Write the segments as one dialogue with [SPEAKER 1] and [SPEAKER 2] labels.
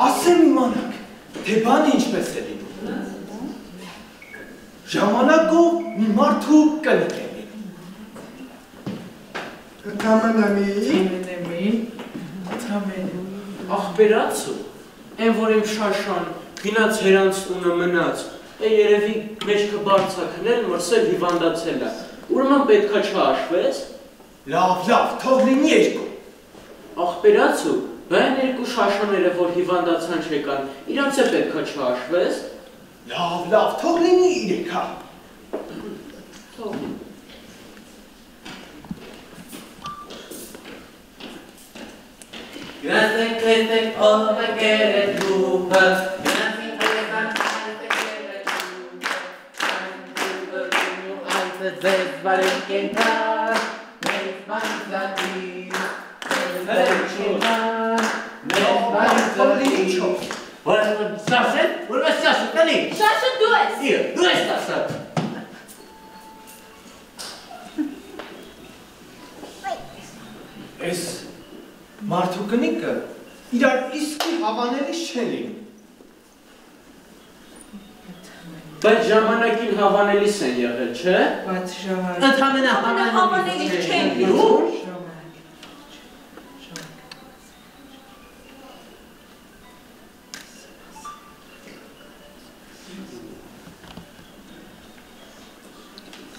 [SPEAKER 1] Ասեմ իմանաք, թե բանը ինչպես է լինում։ Ժամանակով մի մարդու կնիկ է լինում։
[SPEAKER 2] Ընդամենը աղբերացու, են որ իմ շաշան գինած հերանց ունը մնաց, երևի մեջքը բարձակնել, մրսել հիվանդացել է, ուրման պետքա չհաշվես։
[SPEAKER 1] Լավ, թող լինի երկու։
[SPEAKER 2] Աղբերացու, բայն երկու շաշաները, որ հիվանդացան չեկան, իրանց է պետքա չհաշվես։
[SPEAKER 1] Լավ, թող լինի իրեքա։
[SPEAKER 3] Գնացեք ով է կերել լուպը, գնացին հրեգան այլ է կերել լուպը, այն լուպը գնու այլը ձեզ վարեն կենթար, մեզ բանձատի, մեզ բերչինար, մեզ բանձատի։ Սասեն, որ մեզ սասը տնի։
[SPEAKER 4] Շաշը դու ես։
[SPEAKER 3] Դու ես սասը։
[SPEAKER 1] Ես մարդու կնիկը իրար իսկի հավանելիս չեն լինում։
[SPEAKER 2] Բայց ժամանակին հավանելիս են եղել, չէ։
[SPEAKER 3] Ընդամենը
[SPEAKER 4] հավանելիս չեն լինում։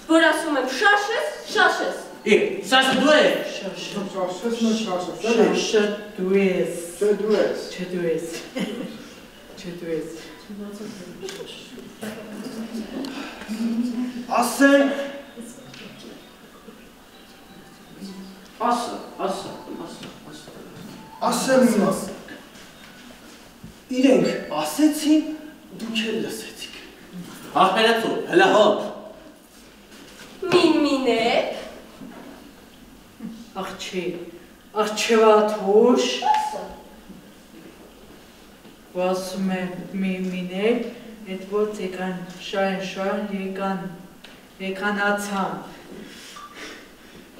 [SPEAKER 4] Որ ասում եմ շաշես։
[SPEAKER 3] Սասը դու ես։
[SPEAKER 5] Շաշը դու ես։
[SPEAKER 1] Ասեմ։ Ասեմ իմաս։ Իրենք ասեցին, դուք էլ լսեցիք։
[SPEAKER 3] Աղբերացու, հլա հոտ։
[SPEAKER 4] Մին-մինեք։
[SPEAKER 5] Աղջևաթուշ։ Ասում եմ մին-մինեք, էդ ոնց եկան շան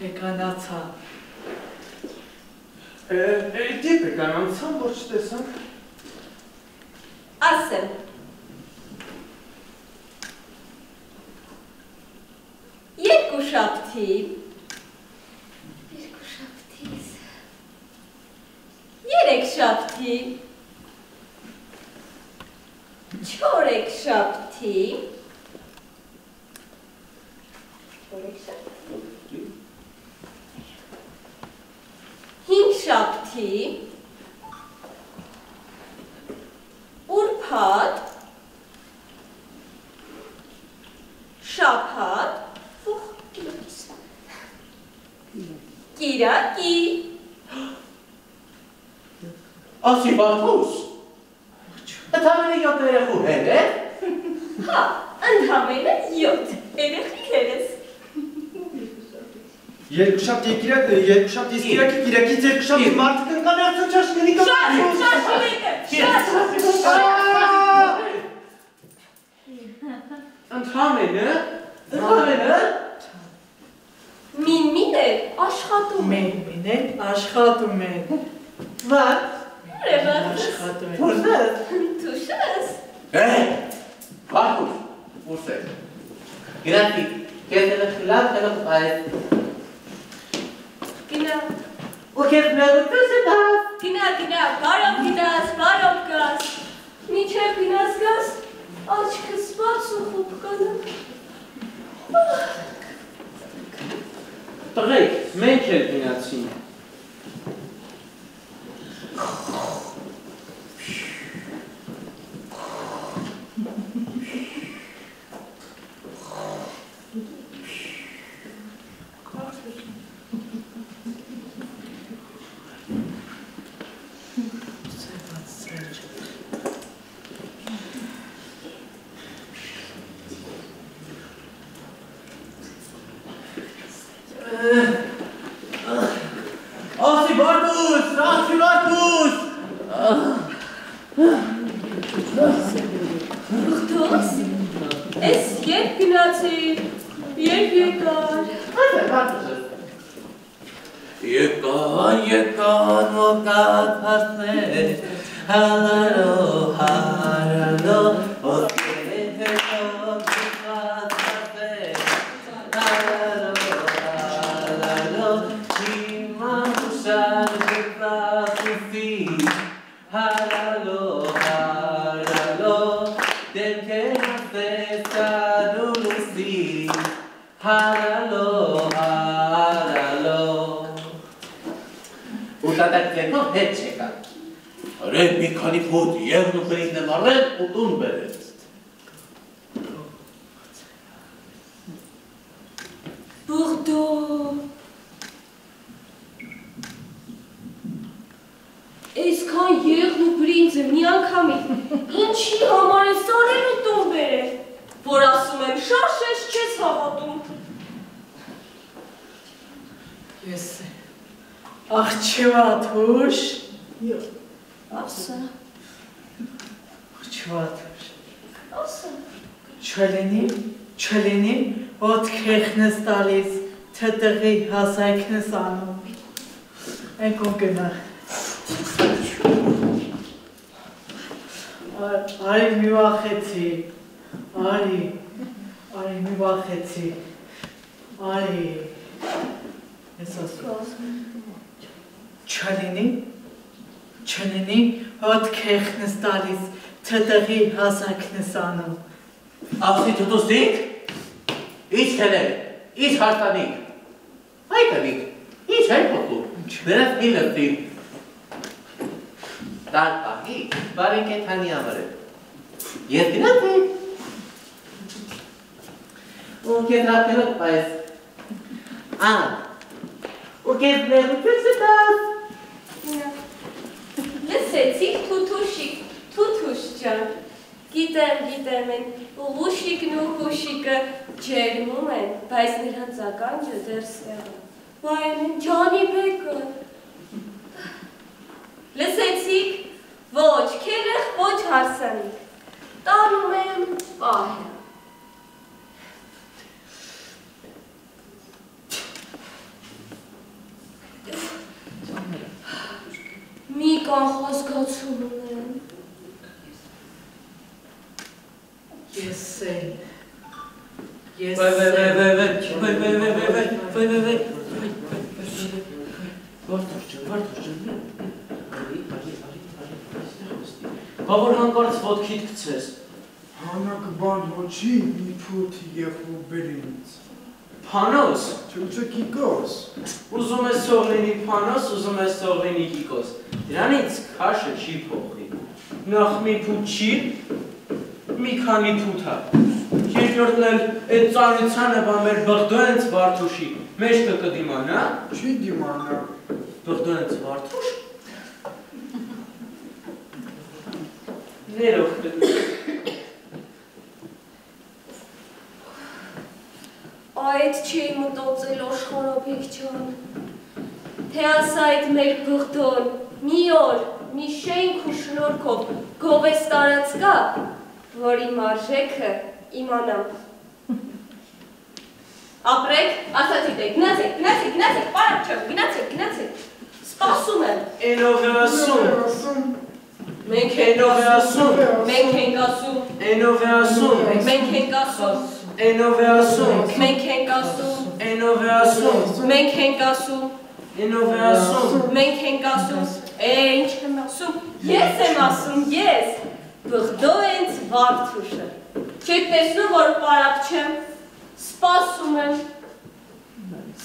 [SPEAKER 5] եկանացան։
[SPEAKER 1] Դիպ եկանացան, որ չտեսանք։
[SPEAKER 4] Ասեմ։ Երկու շաբթի։ Երեք շաբթի։ Չորեք շաբթի։ Հինգ շաբթի։ Ուրբաթ։ Շաբաթ։ Կիրակի։
[SPEAKER 3] Ասի բաթուս։ Ընդամենը 7 երեխու հեր է։
[SPEAKER 4] Հա, ընդամենը 7 երեխիքեր ես։
[SPEAKER 1] Երկուշաբթի կիրակից երկուշաբթի մարդը կնկան արդեն չաշ կնիկը։
[SPEAKER 2] Ընդամենը։
[SPEAKER 4] Մին-մինեք աշխատում են։
[SPEAKER 3] Վատ։
[SPEAKER 4] Թուշես։
[SPEAKER 3] Բաթուս, ուրս է։ Գնացի, կետերը խլատ կնով այդ։
[SPEAKER 4] Գնա,
[SPEAKER 3] Ու կեզ մեղուտուս է դավ։
[SPEAKER 4] բարով գաս, միչև գնաս գաս, աչքս բաց ու խուպ կանա։
[SPEAKER 2] Տղեկ, մենք էլ գնացին։
[SPEAKER 4] գնացիր, երբ եկար։
[SPEAKER 3] Եկան մոկատ հարցներ, հալարո, հարալո, ոսկեր հետով գնված հարցեր, հալարո, հարալո, հիմա ուշար գնված ուսի, հալալո, հարալո, դեմքեր ասեցան ու լուսի, հալալո, հարալո, Ուտատակներով հետ չեկան։ Արև մի քանի փոտ եղն ու բերին եմ առել ու տուն բերեց։
[SPEAKER 4] Բուրդո։ Այսքան եղն ու բրինձը մի անգամից, ինչի համար ես արել ու տուն բերել, որ ասում եմ շաշես չես հավատում։
[SPEAKER 5] Ես Աղջվաթուշ
[SPEAKER 4] Ասա,
[SPEAKER 5] Աղջվաթուշ
[SPEAKER 4] ասա,
[SPEAKER 5] Չլինի, ոտքերքն ես տալիս, թտղի հասայքն ես անում, ենքում գնա Արի մի վախեցի, արի մի վախեցի, արի ես ասում Չլինի, ոտքերքն ես տալիս, թտղի հասայքն ես անում
[SPEAKER 3] Աղսի թուտուսիկ, ինչ հելեր, ինչ հարտանիք, այդանիք, ինչ հեն փոխում, նրանց մի լրտիվ Տար պահի, բարենք է թանի ամրել Ես գնաց է Ու կետրապներոտ պայս Ու կետրապներոտ պայս
[SPEAKER 4] լսեցիք թութուշ ջան, գիտեմ են, ուղուշիկն ու հուշիկը ջերմում են, բայց նրանց ականջը դեռ ստեղը, վայն են ջանի բեկը, լսեցիք, ոչ կերեղ, ոչ հարսանիք, տանում եմ պահը, մի կանխազգացում ունեմ,
[SPEAKER 5] Ես էլ
[SPEAKER 2] Բավոր հանկարծ ոտքիդ կցես
[SPEAKER 1] Հանակ բան ոչի մի փոթ եղու բերինց
[SPEAKER 2] Փանոս
[SPEAKER 1] Չուչը կիկոս
[SPEAKER 2] Ուզում ես թող լինի փանոս, ուզում ես թող լինի կիկոս Դրանից քաշը չի փոխի Նախ մի փուտ չի մի քանի փութա Երկրորդն էլ այդ ծանրությանը բա մեր բղդոյենց վարդուշի մեջքը կդիմանա
[SPEAKER 1] Չի դիմանա
[SPEAKER 2] Բղդոյենց վարդուշ Ներող կդիմա
[SPEAKER 4] Այդ չի մտոցել աշխարհոբիկ ջան, թե ասա այդ մեր բղդոն մի օր, մի շենք ու շնորհքով գովես տարած կա, որի մարժեքը իմանամ։ Ապրեք, ասացիք եք, գնացեք, պարապ չեմ, գնացեք, սպասում եմ։
[SPEAKER 2] Էնով է ասում Մենք էնով է ասում
[SPEAKER 4] Մենք ենք ասում
[SPEAKER 2] Էնով է ասում
[SPEAKER 4] Մենք ենք ասում
[SPEAKER 2] Էնով է ասում
[SPEAKER 4] Մենք ենք ասում
[SPEAKER 2] Էնով է ասում
[SPEAKER 4] Մենք ենք ասում
[SPEAKER 2] Էնով է ասում
[SPEAKER 4] Մենք ենք ասում ինչ եմ ասում Ես եմ ասում ես Բղդոյենց վարդուշը Չեք տեսնում որ պարապ չեմ Սպասում եմ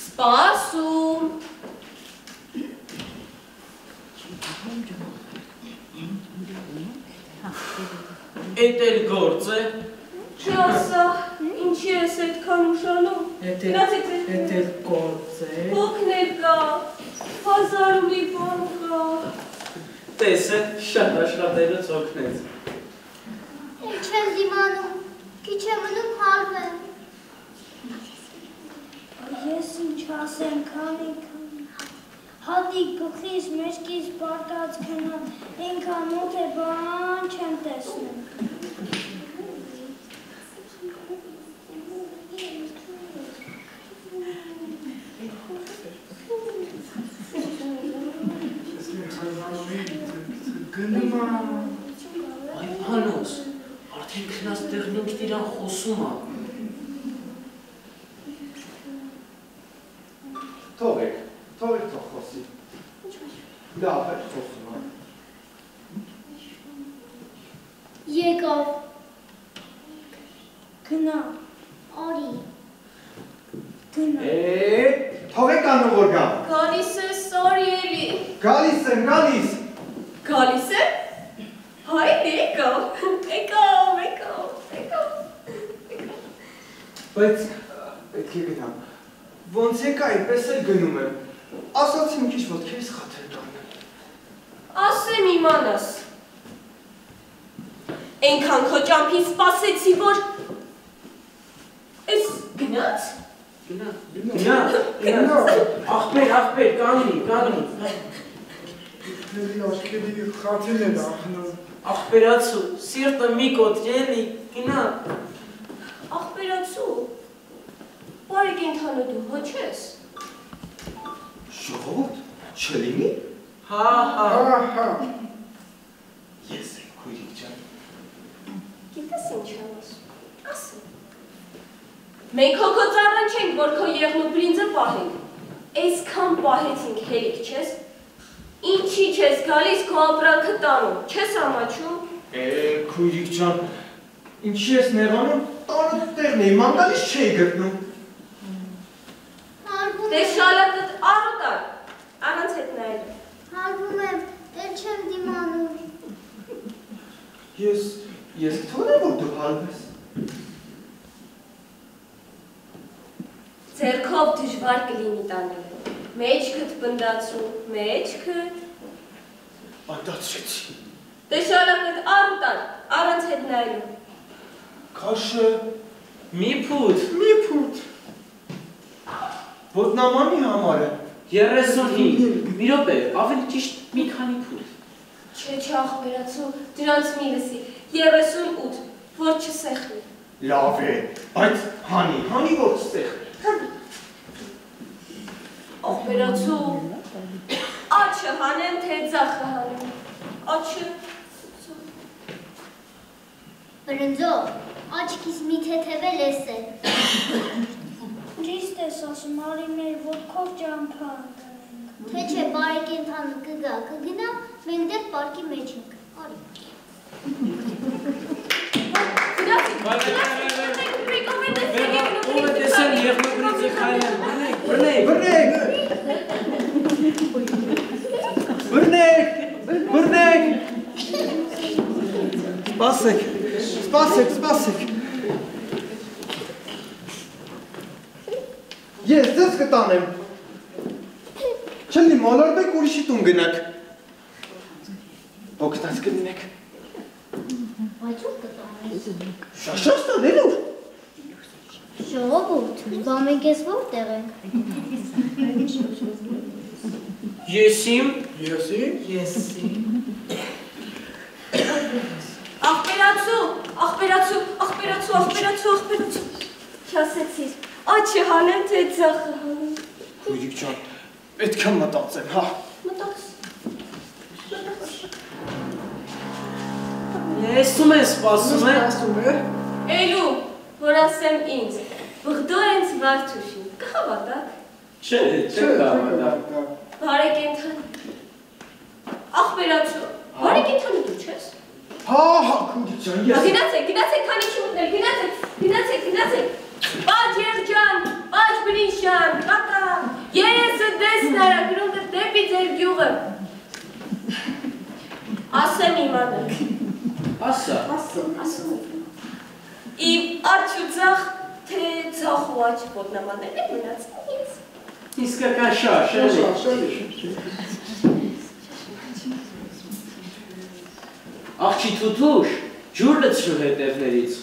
[SPEAKER 4] Սպասում
[SPEAKER 2] Էդ էլ գործ է
[SPEAKER 4] Չի ասա ինչի ես այդքան ուշանում
[SPEAKER 5] Էդ էլ գործ է
[SPEAKER 4] Հոգներ կա Հազար ու մի բան կա
[SPEAKER 2] Տեսը շատ աշխատելուց օգնեց
[SPEAKER 6] Ինչ եմ դիմանում, քիչ է մնում հարվեմ Ես ինչ ասեմ, քանի Հատիկ գլխիս մեջքիս պարկած քնան Ինքան մոտ է բան չեմ տեսնում
[SPEAKER 2] ինքնաց տեղնունքն իրան խոսում է։
[SPEAKER 1] Թողեք թող խոսի։ Լավ է խոսում է։
[SPEAKER 6] Եկավ։ Գնա, արի։ Գնա։
[SPEAKER 1] Թողեք անում որ գա։
[SPEAKER 4] Գալիս ես սարի էլի։
[SPEAKER 1] Գալիս եմ, գալիս։
[SPEAKER 4] Գալիս է։ Հայր եկավ։
[SPEAKER 1] Բայց պետք է գնամ։ Ոնց եկա այդպես էլ գնում եմ։ Ասացի մի քիչ ոտքերից խաթր կանգնել։
[SPEAKER 4] Ասեմ իմանաս։ Այնքան քո ճամփին սպասեցի, որ էս գնաց։
[SPEAKER 2] Գնա։ Ախպեր, կանգնի։
[SPEAKER 1] Ինքների աչքերի խաթին են ախնում։
[SPEAKER 2] Ախպերացու, սիրտը մի կոտ ելի, գնա։
[SPEAKER 4] Ախպերացու, բարի կենթանը դու ոչ ես։
[SPEAKER 1] Ժողովուրդ, չլինի։
[SPEAKER 2] Հա։
[SPEAKER 1] Ես եմ քույրիկ ջան։
[SPEAKER 4] Գիտես ինչ եմ ասում, ասեմ։ Մենք հոգո ծառան չենք, որ քո եղն ու բրինձը պահենք։ Այսքան պահեցինք հերիք չես։ Ինչի չես գալիս քո ապրանքը տանում, չես ամաչում։
[SPEAKER 1] Քույրիկ ջան, ինչի ես նեղանում, տանը տեղն էի, մանգալից չէի գտնում։
[SPEAKER 4] Դե շալակդ առուտար, առանց հետ նայել։
[SPEAKER 6] Հարվում եմ, էլ չեմ դիմանում։
[SPEAKER 1] Ես թողնեմ, որ դու հարվես։
[SPEAKER 4] Ձերքով դժվար կլինի տանել։ Մեջքդ բնդացրու, մեջքդ։
[SPEAKER 1] Բանդացրեցի։
[SPEAKER 4] Դե շալակդ առուտար, առանց հետ նայելու։
[SPEAKER 1] Քաշը,
[SPEAKER 2] Մի փուտ։
[SPEAKER 1] ոտնամանի համար է։
[SPEAKER 2] 35, մի րոպե, ավելի ճիշտ մի քանի փուտ։
[SPEAKER 4] Չէ ախպերացու, դրանց մի լսի, 38, որ չսեղնի։
[SPEAKER 1] Լավ է, բայց հանի որ չսեղնի։
[SPEAKER 4] Ախպերացու, աչը հանեմ, թե ձախը հանեմ, աչը,
[SPEAKER 6] Բրնձո, աչքիս մի թեթևել ես է։ Ճիշտ ես ասում, արի մեր ոտքով ճամփա անկանենք։ Թե չէ, բարի կենթանը կգնա, մենք դեռ պարկի մեջ ենք, արի։
[SPEAKER 2] Ով է տեսան եղնոբրիձը քայլեն,
[SPEAKER 1] Բրնեք։ Սպասեք։ Ես ձեզ կտանեմ։ Չլի մոլորվեք ուրիշի տուն գնաք։ Օգտած կլինեք։
[SPEAKER 6] Բայց ով կտանես։
[SPEAKER 1] Շաշած տանելով։
[SPEAKER 6] Ժողովուրդ, բա մենք ես որտեղ ենք։
[SPEAKER 2] Եսիմ։
[SPEAKER 4] Ախպերացու, չասեցիր, աչը հանեմ, թե ձախը հանեմ։
[SPEAKER 1] Քույրիկ ջան, պետք է մտածեմ, հա։
[SPEAKER 4] Մտած։
[SPEAKER 2] Եսում է, սպասում է։
[SPEAKER 4] Էլու, որ ասեմ ինձ, բղդոր ենց վարդուշին, կհավատակ։
[SPEAKER 2] Չէ կավատակ։
[SPEAKER 4] Բարեկենթան։ Ախպերացու, բարեկենթանը դու չես։
[SPEAKER 1] Հա, քույրիկ ջան, ես։
[SPEAKER 4] Գնացեք, քանի չի ուտնել, գնացեք։ Պաջ երջան, պաջ բրինշան, կակա, երեսը դեսնարա, գրունգը դեպի ձեր գյուղը։ Ասեմ իմանակ։
[SPEAKER 2] Ասա։
[SPEAKER 4] Իմ աչ ու ձախ, թե ձախ ու աչ ոտնամանել է մնաց ինձ։
[SPEAKER 2] Իսկական շաշ, էլի։ Աղջի թութուշ, ջուր լցրու հետևներից։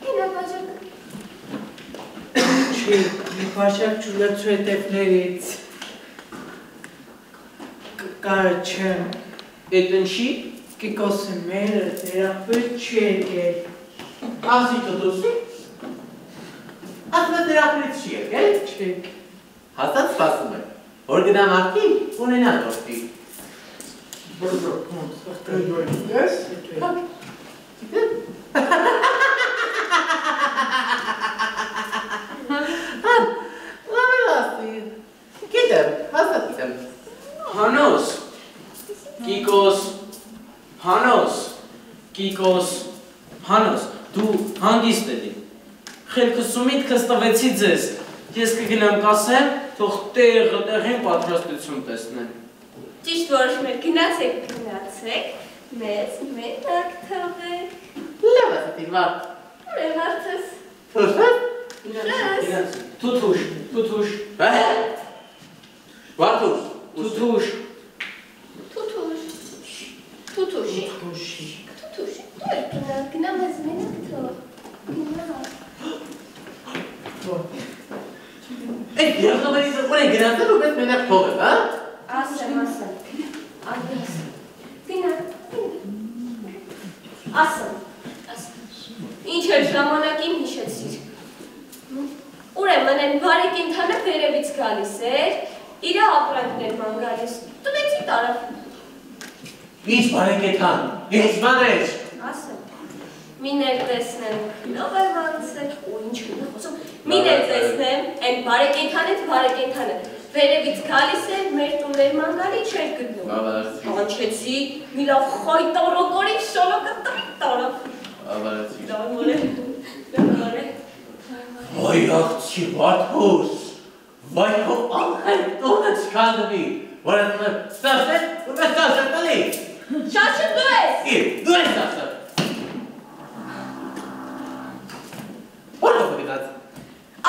[SPEAKER 4] Հինա բաժակ։
[SPEAKER 5] Չի, մի բաժակ ջուր լցրու հետևներից։ Կարը չեմ։
[SPEAKER 2] Էդ ընչի։
[SPEAKER 5] Կիկոսի մերը դերախբեր չի եկել։
[SPEAKER 3] Ասի թութուսի։ Ասմը դերախբերից չի եկել։
[SPEAKER 5] Չեք։
[SPEAKER 3] Հաստատ սպասում է, որ գնամ աղջի, ունենա որդի։
[SPEAKER 1] Ես։
[SPEAKER 2] Հանոս, դու հանգիստ էլի։ Խելքս ու միտքս տվեցի ձեզ։ Ես կգնամ կասեմ, թող տեղին պատրաստություն տեսնեն։
[SPEAKER 4] Ճիշտ որոշում եք, գնացեք, մեզ մենակ թողեք։
[SPEAKER 3] Լավ ես դիվա։
[SPEAKER 4] Ուրեմն արդես։
[SPEAKER 3] Թոշ։
[SPEAKER 2] Թութուշ։
[SPEAKER 3] Վարդուշ։
[SPEAKER 2] Թութուշ։
[SPEAKER 4] Թութուշի։ Դու եք գնա մեզ մենակ թող։
[SPEAKER 3] Այդ երգամերից ուր է գնացել ու մեզ մենակ թողել, հա?
[SPEAKER 4] Ասեմ։ Գնա։ Ասեմ։ Ինչ էր ժամանակին հիշեցիր։ Ուրեմն են բարի կենդանը վերևից գալիս էր, իրա ապրանքներ ման գալիս, տվեցի տարավ։
[SPEAKER 3] Ինչ բարի կենդան, ինչ բաներ։
[SPEAKER 4] Ասեմ, միներ տեսնեմ, նով եմ անցել, ու ինչ գնա խոսում, միներ տեսնեմ, են բարի կենդանը, վերևից գալիս էր, մեր տուներ ման գալի չեր գտնում։ Անչեցի, մի լավ խայտարոկորի շոլոկը տարավ։ Դարմոր է։
[SPEAKER 3] Ոյ աղջի Վարդուշ, վայ քո աղել տոնը չքանդվի, որ եմ ստասել ու մեզ ստասել տալի։
[SPEAKER 4] Շաչը դու ես։
[SPEAKER 3] Դու ես ստասել։ Որ դու գնաց։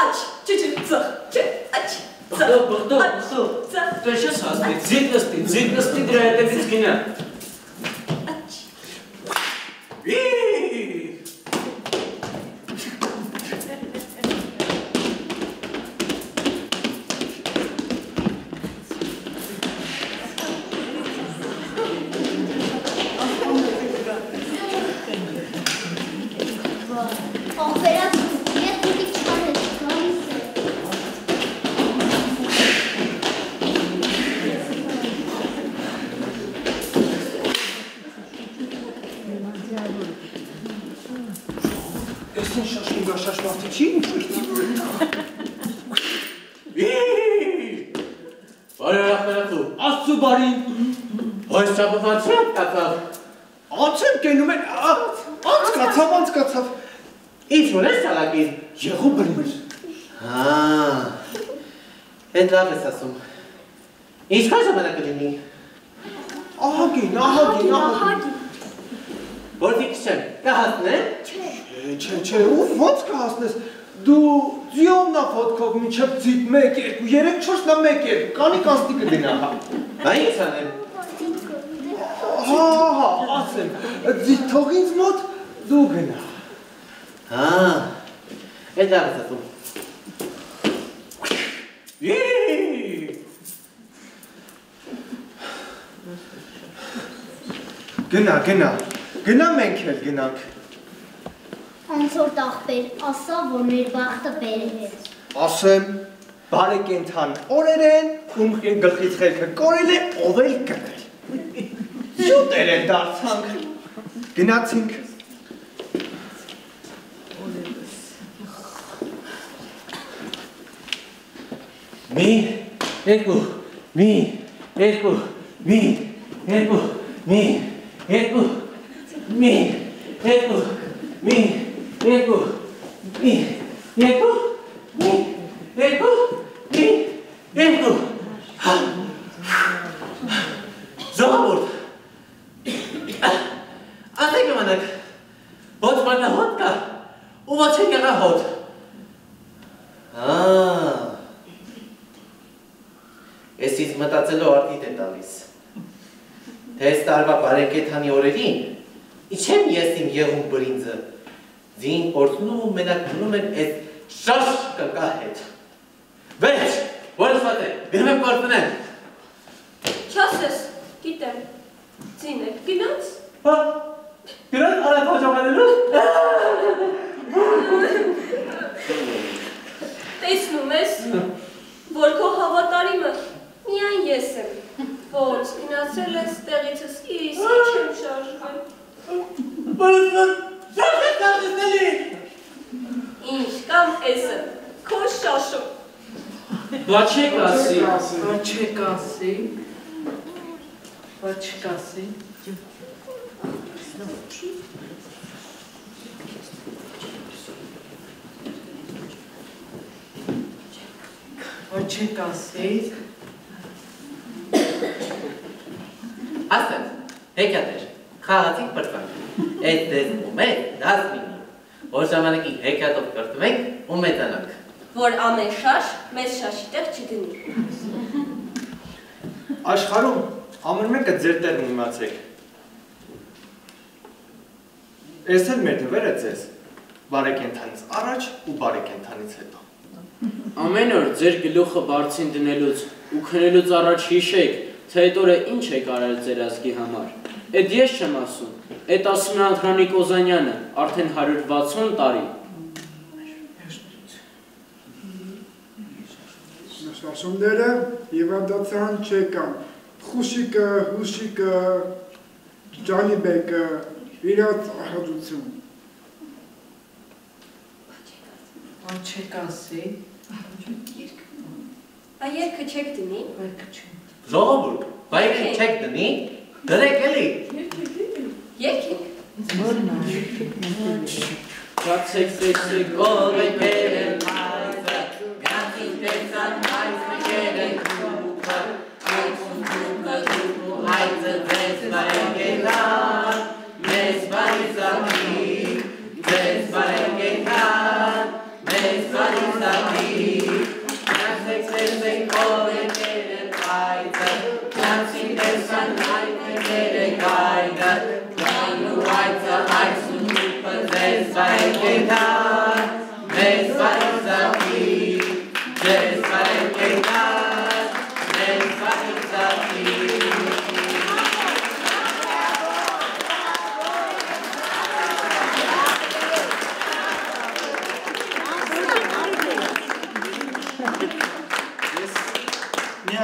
[SPEAKER 4] Աչ, չը, աչ,
[SPEAKER 2] Բղդո, դու ես հասնի, ձիտ նստի դրա հետևից գնա։
[SPEAKER 1] Աստծու բարին։
[SPEAKER 3] Ոյ շաբաթացրատ կացավ։
[SPEAKER 1] Անցեմ կենում են, անցկացավ։
[SPEAKER 3] Ինչ որ ես սալակին։
[SPEAKER 1] Եղու բրմր։
[SPEAKER 3] Հետ լավ ես ասում։ Ինչքան ժամանակ կլինի։
[SPEAKER 1] Ահագին։
[SPEAKER 3] Որտի քշեմ, կհասնեն։
[SPEAKER 1] Չէ, ու ոնց կհասնես, դու ձիովնա ոտքով մինչև ձիտ 1, 2, 3, 4 նա 1, 2, կանի կանստի կդինա, հա։
[SPEAKER 3] Բա ինչ անեմ։
[SPEAKER 1] Հա, ասեմ, ձիտ թող ինձ մոտ, դու գնա։
[SPEAKER 3] Հետ լավ ես ասում։
[SPEAKER 1] Գնա մենք էլ գնանք։
[SPEAKER 6] Անցորդ աղբեր, ասա, որ մեր բախտը բերեց։
[SPEAKER 1] Ասեմ, բարեկենդան օրեր են, ում գլխից խելքը կորել է, ով էլ կնել։ Յուտեր են դարձանք, գնացինք։
[SPEAKER 3] Մի, երկու, Ժողովուրդ, ասեք իմանաք, ոչ մարնահոտ կա, ու ոչ եկեղահոտ։ Ես ինձ մտածելով արտիտ է տալիս, թե ես տարվա բարեկեթանի օրերին, իչեմ ես իմ եղում բրինձը, ձին օրցնում ու մենակ գնում են էս շաշ կկա հետ։ Վեջ, որս վատ է, գնում եմ կորտնեն։
[SPEAKER 4] Չասես, գիտեմ, ձին է, գնաց։
[SPEAKER 3] Հա, գնաց արատ հաջողանելու։
[SPEAKER 4] Տեսնում ես, որ քո հավատարիմը միայն ես եմ, ոնց գնացել ես տեղիցս իսկ չեմ շարժվել։
[SPEAKER 3] Որս շաշետալի։
[SPEAKER 4] Ինչ կամ էսը, քո շաշում։
[SPEAKER 2] Բա չեք ասի։
[SPEAKER 5] չեք ասեի։
[SPEAKER 3] Ասենց, հեքիաթեր, խաղացիք պրծանք, այդ դեսնում է 10 մինի, որ ժամանակի հեքիաթով կրտվենք ու մեծանանք։
[SPEAKER 4] Որ ամեն շաշ մեզ շաշի տեղ չգնի։
[SPEAKER 1] Աշխարհում ամեն մեկը ձեր տեղն իմացեք։ Ես էլ մեր դվերը ձեզ բարեկենդանից առաջ ու բարեկենդանից հետո։
[SPEAKER 2] Ամեն օր ձեր գլուխը բարձին դնելուց ու քնելուց առաջ հիշեք, թե այդ օրը ինչ եք արել ձեր ազգի համար։ Էդ ես չեմ ասում, էդ ասում է Անդրանիկ Օզանյանը, արդեն 160 տարի։
[SPEAKER 7] Շաշումները հիվանդացան չեկան, խուշիկը, հուշիկը, ջանիբեկը, իրաց ահաջություն։
[SPEAKER 5] Ան չեք ասեի։
[SPEAKER 4] Բա երկը չեք դնի։
[SPEAKER 5] Երկը չեմ։
[SPEAKER 3] Ժողովուրդ, բայքը չեք դնի, դրեք էլի։
[SPEAKER 4] Եկեք։
[SPEAKER 2] Կացեք տեսեք ով եկել են հայձը, գանցին տեսան հայձը եկել են կուպը, այցուն կուպը կուպը հայձը ձեզ բարեկենան, մեզ բարիզակի, ձեզ բարեկենան, մեզ բարիզակի, գանցեք տեսեք ով եկել են հայձը, գանցին տեսան հայձը եկել են հայձը, գանու հայձը այցուն կուպը ձեզ բարեկենան, մեզ բարիզակի, ձեզ բարեկենան, մեզ բարիզակի։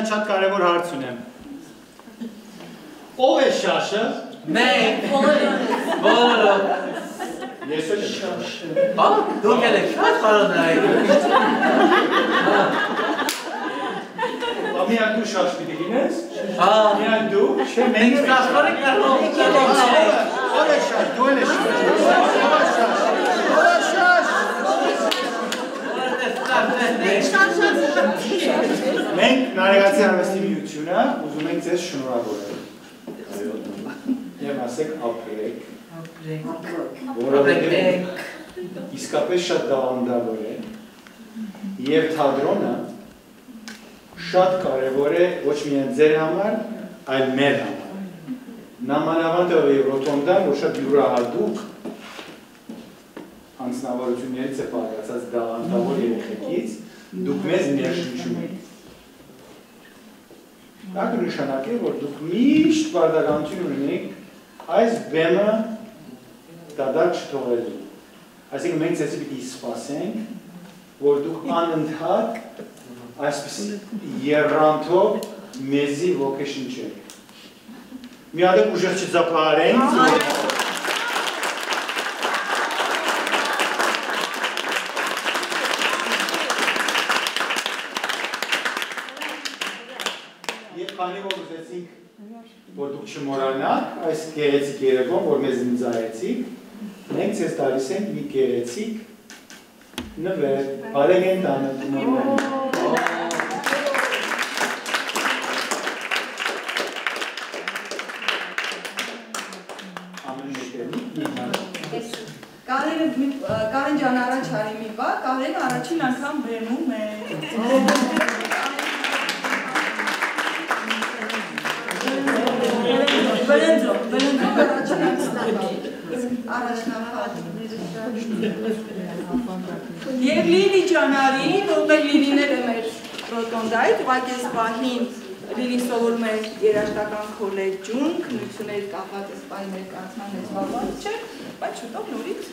[SPEAKER 1] Շատ կարևոր հարց ունեմ։ Ով է շաշը։
[SPEAKER 3] Մենք բոլորով։
[SPEAKER 1] Ես էլ եմ շաշը։
[SPEAKER 3] Հա, դուք էլ եք շատ պարոն նայել։
[SPEAKER 1] Միայն դու շաշ պիտի լինես։
[SPEAKER 3] Հա,
[SPEAKER 1] Միայն դու։ Չէ,
[SPEAKER 3] մենք շաշորը կարող ենք։
[SPEAKER 1] Ով է շաշ, դու էլ ես շաշ։ Մենք Նարեկացի արվեստի միությունը ուզում ենք ձեզ շնորհավորել։ Եվ ասեք ապրեք։ Որովհետև իսկապես շատ տաղանդավոր է։ Եվ թատրոնը շատ կարևոր է ոչ միայն ձեր համար, այլ մեր համար։ Նամանավանդ Ռոտոնդան, որ շատ յուրահատուկ անձնավորություններից է պատկացած տաղանդավոր երեխեքից, դուք մեզ ներշնչում եք։ Դա կնշանակի, որ դուք միշտ պարտականություն ունեք այս բեմը դադար չթողելու։ Այսինքն մենք ձեզ պիտի սպասենք, որ դուք անընդհատ այսպես եռանդով մեզի ոգեշնչեք։ Մի հատ ուժեղ չձապահարենք։ Քանի որ ուզեցինք, որ դուք չմոռանաք այս գեղեցիկ երեկոն, որ մեզ ընձայեցիք, մենք ձեզ տալիս ենք մի գեղեցիկ նվեր, բարեկենդան նվեր։ Ամեն մեկը
[SPEAKER 8] Կարեն ջան առաջ արի մի բա, Կարենը առաջին անգամ բեմում է։ Բրենձո Եվ Լիլի ջանարի, որտեղ Լիլիներ է մեր ռոտոնդայից, ուղղակի այս պահին Լիլին սովորում է երաժշտական քոլեջում, քննությունների կապված այս պահի ներկայացման այս բավարար չէ, բայց շուտով նորից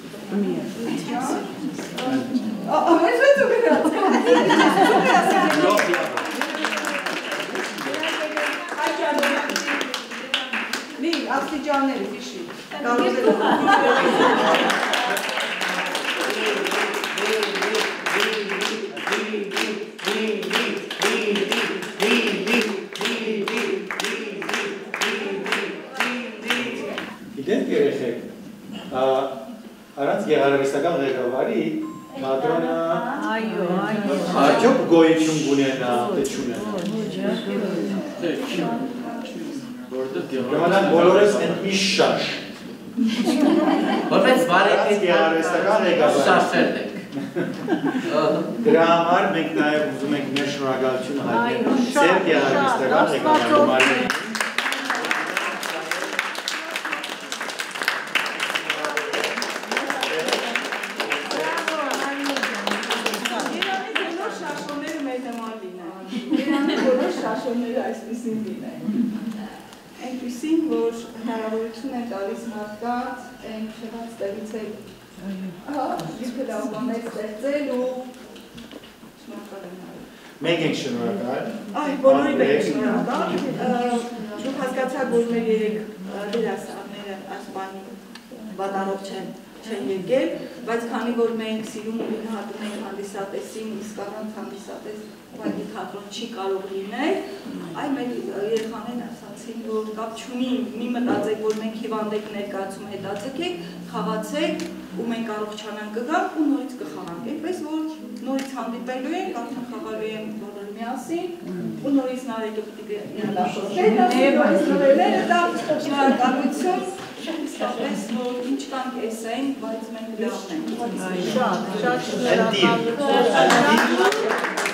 [SPEAKER 8] Աստիճանները դիշի, կարող
[SPEAKER 1] Գիտենք երեխեք, առանց գեղարվեստական ղեկավարի թատրոնը
[SPEAKER 5] Այո, այո։
[SPEAKER 1] արդյոք գոյություն կունենա, թե չունենա։ Ուրեմն բոլորս ընդմիշտ շաշ։
[SPEAKER 3] Որպես բարեկետ
[SPEAKER 1] արվեստական ղեկավար
[SPEAKER 3] շաշերն ենք։
[SPEAKER 1] Դրա համար մենք նաև ուզում ենք մեր շնորհակալություն հայտնել Սերբիա արվեստական ղեկավարին
[SPEAKER 8] շաշոները այսպիսին լինեն։ Այնպիսին, որ հնարավորություն են տալիս մարդկանց այն շված տեղից էլ դիպը լավաներ ստեղծել ու շնորհակալ եմ նաև։
[SPEAKER 1] Մենք ենք շնորհակալ։
[SPEAKER 8] Այ, բոլորին ենք շնորհակալ։ Դուք հասկացաք, որ մեր երեք դերասանները այս բանի վատանով չեն եկել, բայց քանի որ մենք սիրում ու գնահատում ենք հանդիսատեսին, իսկ առանց հանդիսատես ուղղակի թատրոն չի կարող լինել, այ մեր երեխաներն ասացին, որ կապ չունի, մի մտածեք, որ մենք հիվանդեք ներկայացում հետաձգեք, խաղացեք ու մենք առողջանանք կգանք ու նորից կխաղանք, այնպես որ նորից հանդիպելու ենք, արդեն խաղալու ենք բոլորը միասին ու նորից նարեկը պիտի շնորհակալություն Իսկապես, որ ինչ կանք էս էին, բայց մենք լավն ենք։
[SPEAKER 5] Շատ շնորհակալ եմ։